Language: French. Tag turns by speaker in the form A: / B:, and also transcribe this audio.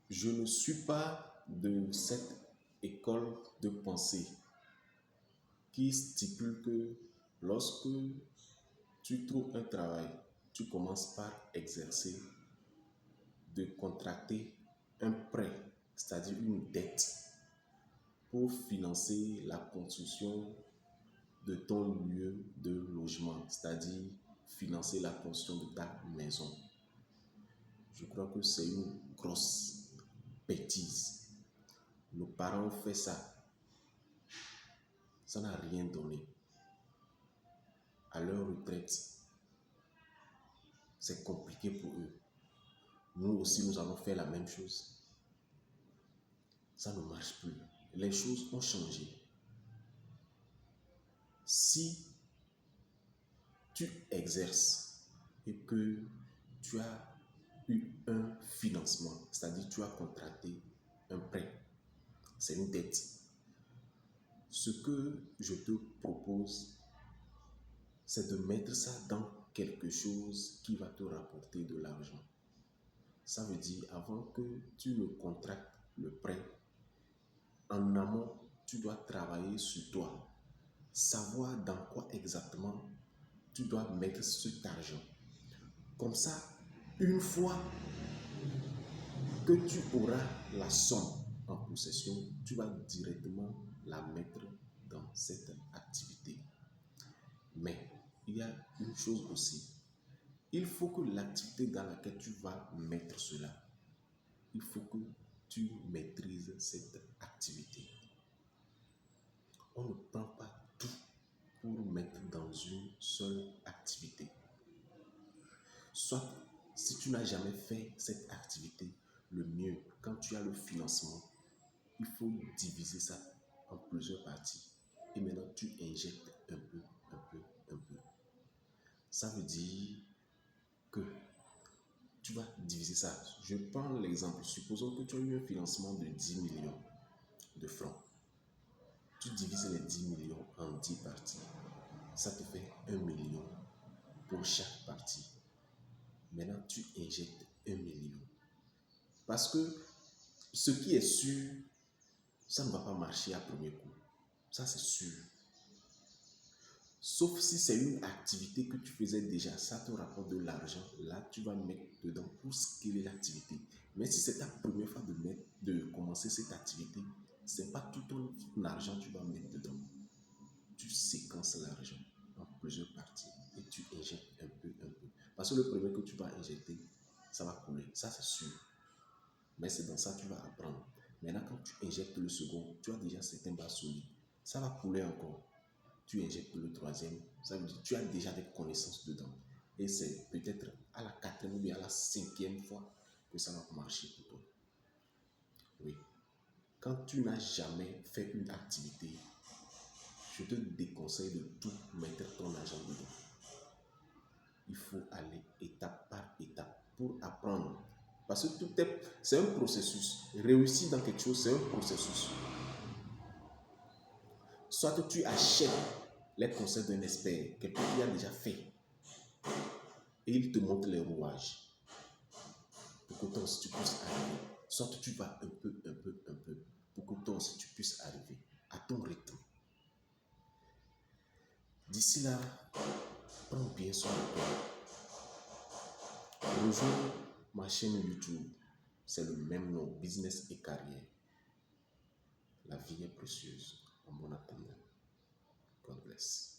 A: Je ne suis pas de cette école de pensée qui stipule que lorsque tu trouves un travail, tu commences par exercer, de contracter un prêt, c'est-à-dire une dette, pour financer la construction de ton lieu de logement, c'est-à-dire financer la construction de ta maison. Je crois que c'est une grosse bêtise. Nos parents ont fait ça. Ça n'a rien donné. À leur retraite, c'est compliqué pour eux. Nous aussi, nous allons faire la même chose. Ça ne marche plus. Les choses ont changé. Si tu exerces et que tu as eu un financement, c'est-à-dire tu as contracté un prêt, c'est une dette. Ce que je te propose, c'est de mettre ça dans quelque chose qui va te rapporter de l'argent. Ça veut dire, avant que tu ne contractes le prêt, en amont, tu dois travailler sur toi, savoir dans quoi exactement tu dois mettre cet argent. Comme ça, une fois que tu auras la somme en possession, tu vas directement la mettre dans cette activité. Mais il y a une chose aussi. Il faut que l'activité dans laquelle tu vas mettre cela, il faut que tu maîtrises cette activité. On ne prend pas tout pour mettre dans une seule activité. Soit, si tu n'as jamais fait cette activité, le mieux, quand tu as le financement, il faut diviser ça en plusieurs parties. Et maintenant, tu injectes un peu, un peu, un peu. Ça veut dire que tu vas diviser ça. Je prends l'exemple. Supposons que tu as eu un financement de 10 millions de francs. Tu divises les 10 millions en 10 parties. Ça te fait 1 million pour chaque partie. Maintenant, tu injectes 1 million. Parce que ce qui est sûr, ça ne va pas marcher à premier coup. Ça, c'est sûr. Sauf si c'est une activité que tu faisais déjà, ça te rapporte de l'argent. Là, tu vas mettre dedans pour scaler l'activité. Mais si c'est ta première fois de commencer cette activité, ce n'est pas tout ton argent que tu vas mettre dedans. Tu séquences l'argent en plusieurs parties et tu injectes un peu, un peu. Parce que le premier que tu vas injecter, ça va couler. Ça, c'est sûr. Mais c'est dans ça que tu vas apprendre. Maintenant, quand tu injectes le second, tu as déjà certains bases solides. Ça va couler encore. Tu injectes le troisième, ça veut dire que tu as déjà des connaissances dedans. Et c'est peut-être à la quatrième ou bien à la cinquième fois que ça va marcher pour toi. Oui. Quand tu n'as jamais fait une activité, je te déconseille de tout mettre ton argent dedans. Il faut aller étape par étape pour apprendre. Parce que c'est un processus. Réussir dans quelque chose, c'est un processus. Soit que tu achètes les conseils d'un expert, quelqu'un qui a déjà fait, et il te montre les rouages pour que toi aussi tu puisses arriver. Soit tu vas un peu, un peu, un peu, pour que toi aussi tu puisses arriver à ton rythme. D'ici là, prends bien soin de toi. Rejoins ma chaîne YouTube. C'est le même nom, Business et Carrière. La vie est précieuse. En bon attendant. God bless.